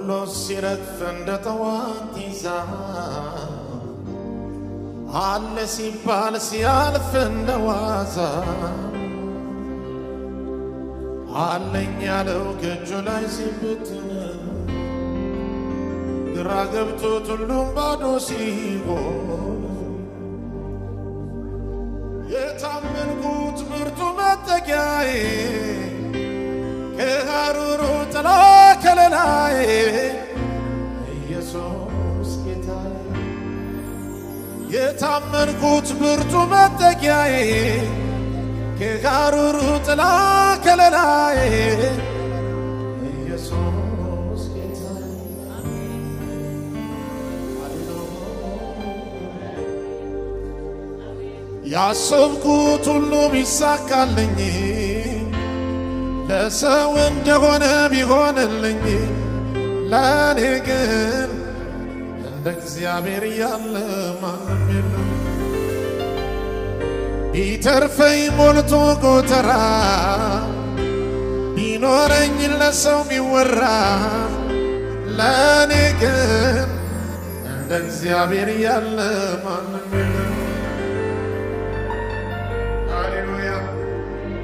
ሁሉ ሲረግፍ እንደ ጠዋት ይዛል አለ ሲባል ሲያልፍ እንደ ዋዛ አለኝ ያለው ከእጁ ላይ ሲበትን ግራ ገብቶት ሁሉም ባዶ ሲሆን የታመንኩት ብርቱ መጠጊያዬ ከሐሩሩ ጥላ ከለላዬ ኢየሱስ ጌታዬ የታመንኩት ብርቱ መጠጊያዬ ከሐሩሩ ጥላ ከለላዬ ኢየሱስ ጌታዬ ያሰብኩት ሁሉ ቢሳካልኝ ለሰው እንደሆነ ቢሆንልኝ ለኔ ግን እንደ እግዚአብሔር ያለ ማንም የለም ቢተርፈኝ ሞልቶ ጎተራ ቢኖረኝ ለሰው ቢወራ ለኔ ግን እንደ እግዚአብሔር ያለ ማንም የለም ሃሌሉያ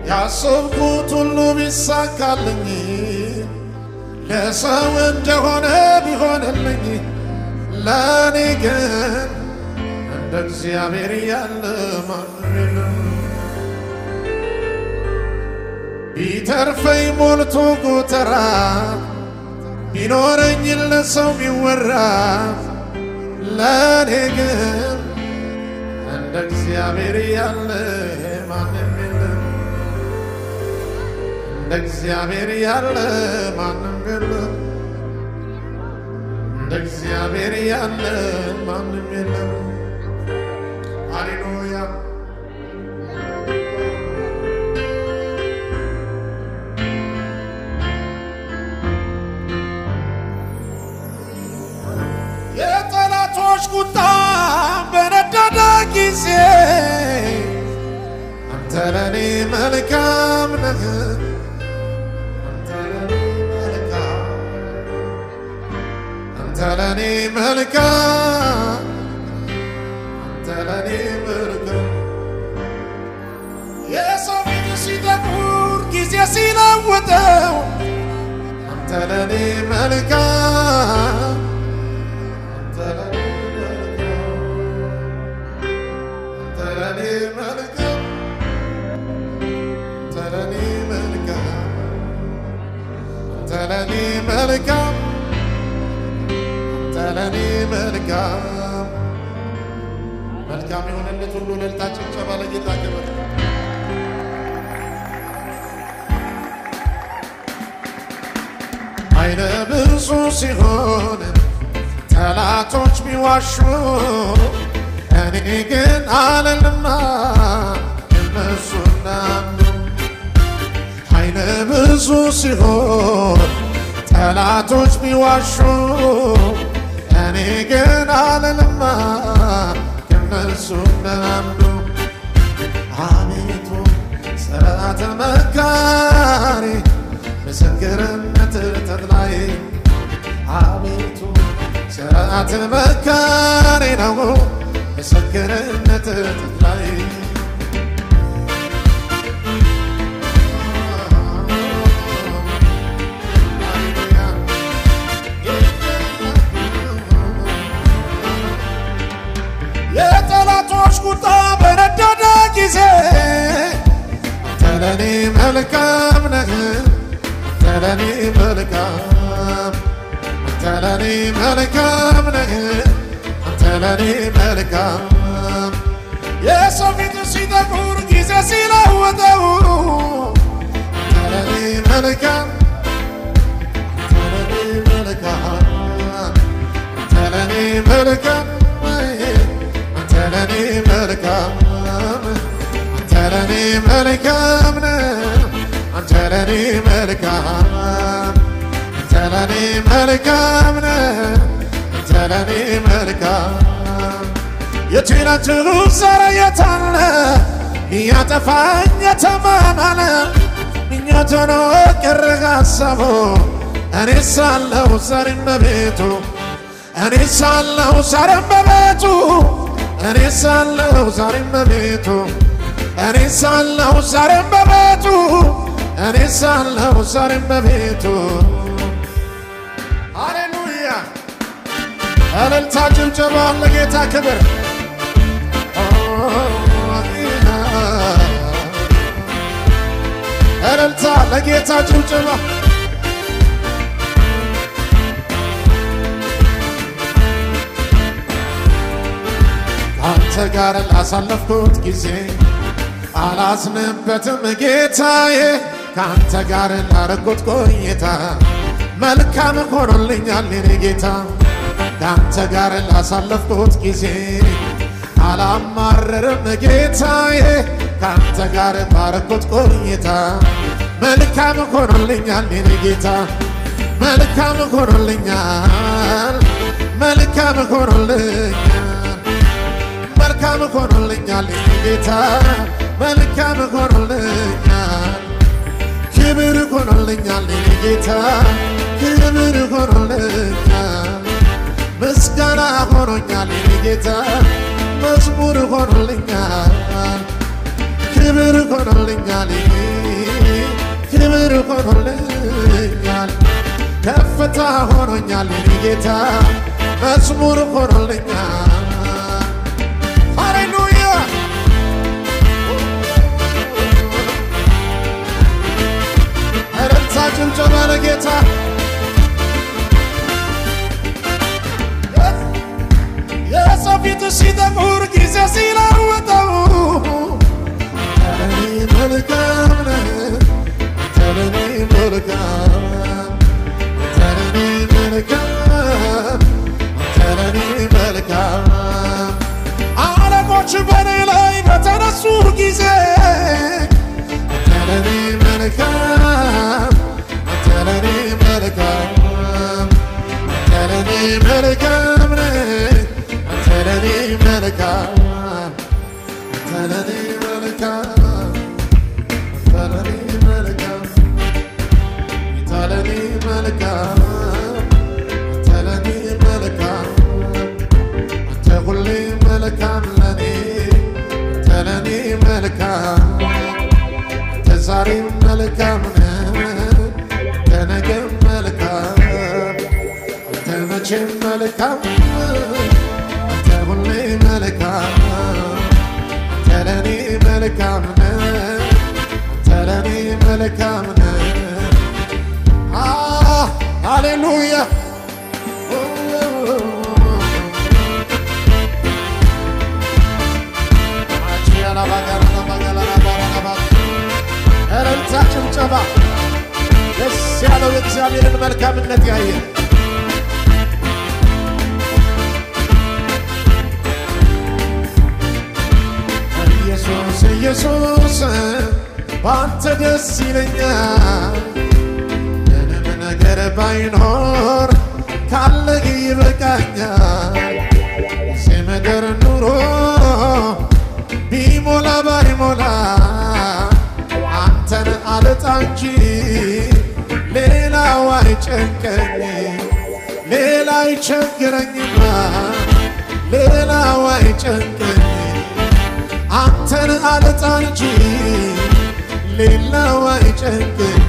ያሰብኩት ሁሉ ቢሳካልኝ ለሰው እንደሆነ ቢሆንልኝ ለኔ ግን እንደ እግዚአብሔር ያለ ማንም የለም ቢተርፈኝ ሞልቶ ጎተራ ቢኖረኝ ለሰው ቢወራ ለኔ ግን እንደ እግዚአብሔር ያለ ማንም የለም እንደ እግዚአብሔር ያለ ማንም የለም እንደ እግዚአብሔር ያለ ማንም የለም ሃሌሉያ የጠላቶች ቁጣ በነደደ ጊዜ አንተ ለኔ መልካም ነህ አንተ ለኔ መልካም አንተ ለኔ መልካም የሰው ፊት ሲጠቁር ጊዜ ሲለውጠው አንተ ለኔ መልካም አንተ ለኔ መልካም አንተ ለኔ መልካም አንተ ለኔ መልካም አንተ ለኔ መልካም መልካም የሆነለት ሁሉ እልልታ ጭብጨባ ለጌታ ክብር አይነ ብዙ ሲሆን ጠላቶች ቢዋሹ እኔ ግን አልልማ እነሱ እንዳንዱ አይነ ብዙ ሲሆን ጠላቶች ቢዋሹ እኔ ግን አልልማ ከነሱ እንዳንዱ አቤቱ ሥርዓተ መካሪ ምስክርነት ተድላዬ አቤቱ ሥርዓተ መካሪ ነው ምስክርነት ተድላዬ የጠላቶች ቁጣ በነደደ ጊዜ አንተ ለኔ መልካም ነህ አንተ ለኔ መልካም አንተ ለኔ መልካም ነህ አንተ ለኔ መልካም የሰው ፊት ሲጠቁር ጊዜ ሲለውጠው አንተ ለኔ መልካም አንተ ለኔ መልካም አንተ ለኔ መልካም አንተ ለኔ መልካም አንተ ለኔ መልካም አንተ ለኔ መልካም አንተ ለኔ መልካም አንተ ለኔ መልካም የትናንቱ ዛሬ የታለ ያጠፋኝ የተማማለ ምኞት ሆኖ ቀረ ሀሳቡ እኔ ሳለሁ ዛሬም በቤቱ እኔ ሳለሁ ዛሬም በቤቱ እኔ ሳለሁ ዛሬም በቤቱ እኔ ሳለሁ ዛሬም በቤቱ እኔ ሳለሁ ዛሬም በቤቱ ሃሌሉያ እልልታ ጭብጨባ ለጌታ ክብር እልልታ ለጌታ ጭብጨባ ካንተ ጋር ላሳለፍኩት ጊዜ አላዝንበትም ጌታዬ ካንተ ጋር ላረግኩት ቆይታ መልካም ሆኖልኛል የኔ ጌታ ካንተ ጋር ላሳለፍኩት ጊዜ አላማረርም ጌታዬ ካንተ ጋር ባረግኩት ቆይታ መልካም ሆኖልኛል የኔ ጌታ መልካም ሆኖልኛል መልካም ሆኖልኛል መልካም ሆኖልኛል የኔ ጌታ መልካም ሆኖልኛል ክብር ሆኖልኛል የኔ ጌታ ክብር ሆኖልኛል ምስጋና ሆኖኛል የኔ ጌታ መዝሙር ሆኖልኛል ክብር ሆኖልኛል ክብር ሆኖልኛል ከፍታ ሆኖኛል የኔ ጌታ መዝሙር ሆኖልኛል ሃሌሉያ እልልታ ጭብጨባ ለጌታ የሰው ፊት ሲጠቁር ጊዜ ሲለውጠው ለኔ መልካም ነህ ለኔ መልካም ለኔ መልካም ለኔ መልካም አለቆች በኔ ላይ በተነሱ ጊዜ ለኔ መልካም ለኔ መልካም ለኔ መልካም ለኔ መልካም ለኔ መልካም ለኔ መልካም ለኔ መልካም ለኔ መልካም አንተ ሁሌ መልካም ለኔ ለኔ መልካም አንተ ዛሬም መልካም ለነገም መልካም አንተ መቼም መልካም ሁሌ መልካም ለኔ መልካም ለኔ መልካም ሃሌሉያ እልልታ ጭብጨባ ደስ ያለው የእግዚአብሔርን መልካምነት ያየ ኢየሱስ ኢየሱስ ባንተ ደስ ይለኛል ምንም ነገር ባይኖር ካለህ ይበቃኛል የምድር ኑሮ ቢሞላ ባይሞላ አንተን አልጣ እንጂ ሌላው አይጨንቀኝ ሌላ አይቸግረኝማ ሌላው አይጨንቀኝ አንተን አልጣ እንጂ ሌላው አይጨንቀኝ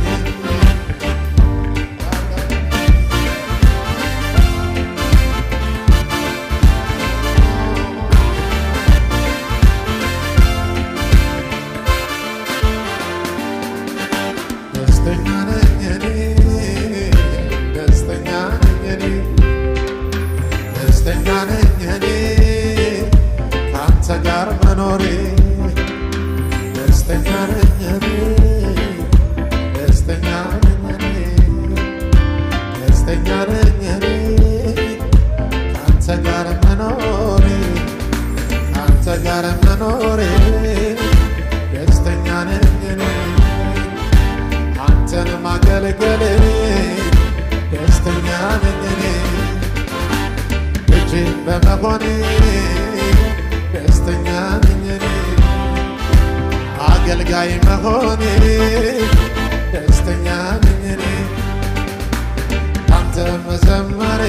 አገልጋይ መሆኔ ደስተኛ ነኝ በመዘመሬ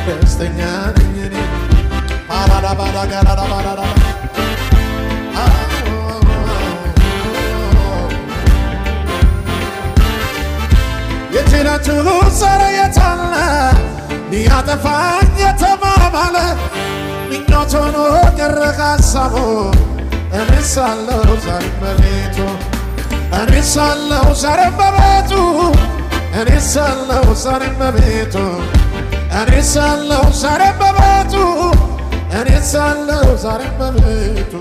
ደስተኛ ነኝ እኔ ባራዳ ባዳ ጋራዳ ባራዳ የትናንቱ ዛሬ የታለ ሊያጠፋኝ የተማማለ ምኞት ሆኖ ቀረ ሀሳቡ እኔ ሳለሁ ዛሬም በቤቱ እኔ ሳለሁ ዛሬም በቤቱ እኔ ሳለሁ ዛሬም በቤቱ እኔ ሳለሁ ዛሬም በቤቱ እኔ ሳለሁ ዛሬም በቤቱ